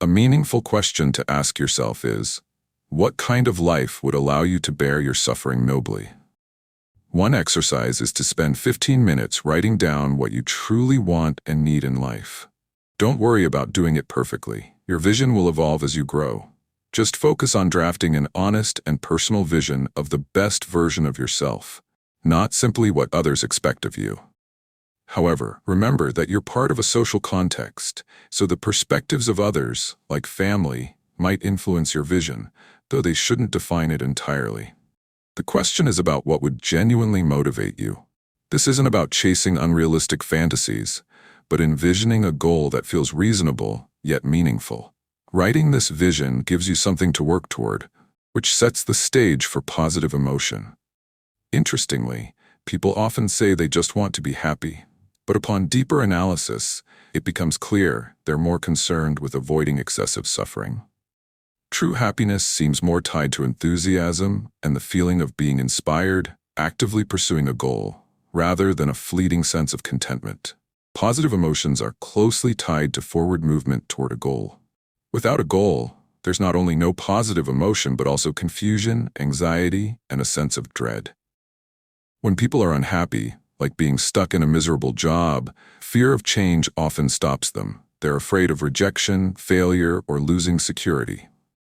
A meaningful question to ask yourself is, what kind of life would allow you to bear your suffering nobly? One exercise is to spend 15 minutes writing down what you truly want and need in life. Don't worry about doing it perfectly. Your vision will evolve as you grow. Just focus on drafting an honest and personal vision of the best version of yourself, not simply what others expect of you. However, remember that you're part of a social context, so the perspectives of others, like family, might influence your vision, though they shouldn't define it entirely. The question is about what would genuinely motivate you. This isn't about chasing unrealistic fantasies, but envisioning a goal that feels reasonable, yet meaningful. Writing this vision gives you something to work toward, which sets the stage for positive emotion. Interestingly, people often say they just want to be happy, but upon deeper analysis, it becomes clear they're more concerned with avoiding excessive suffering. True happiness seems more tied to enthusiasm and the feeling of being inspired, actively pursuing a goal, rather than a fleeting sense of contentment. Positive emotions are closely tied to forward movement toward a goal. Without a goal, there's not only no positive emotion but also confusion, anxiety, and a sense of dread. When people are unhappy, like being stuck in a miserable job, fear of change often stops them. They're afraid of rejection, failure, or losing security.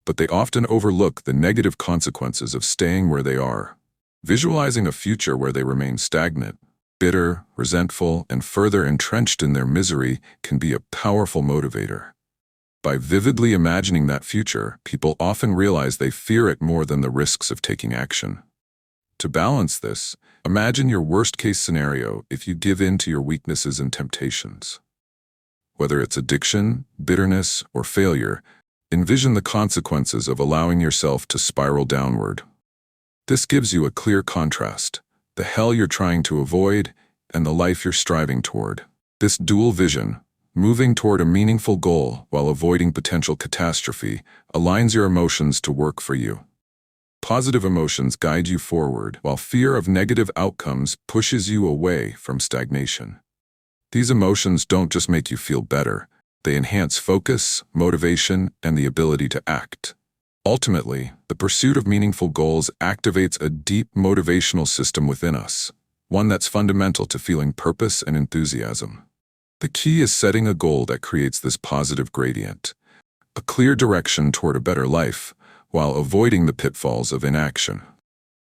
But they often overlook the negative consequences of staying where they are. Visualizing a future where they remain stagnant, bitter, resentful, and further entrenched in their misery can be a powerful motivator. By vividly imagining that future, people often realize they fear it more than the risks of taking action. To balance this, imagine your worst-case scenario if you give in to your weaknesses and temptations. Whether it's addiction, bitterness, or failure, envision the consequences of allowing yourself to spiral downward. This gives you a clear contrast: the hell you're trying to avoid and the life you're striving toward. This dual vision, moving toward a meaningful goal while avoiding potential catastrophe, aligns your emotions to work for you. Positive emotions guide you forward, while fear of negative outcomes pushes you away from stagnation. These emotions don't just make you feel better, they enhance focus, motivation, and the ability to act. Ultimately, the pursuit of meaningful goals activates a deep motivational system within us, one that's fundamental to feeling purpose and enthusiasm. The key is setting a goal that creates this positive gradient, a clear direction toward a better life, while avoiding the pitfalls of inaction.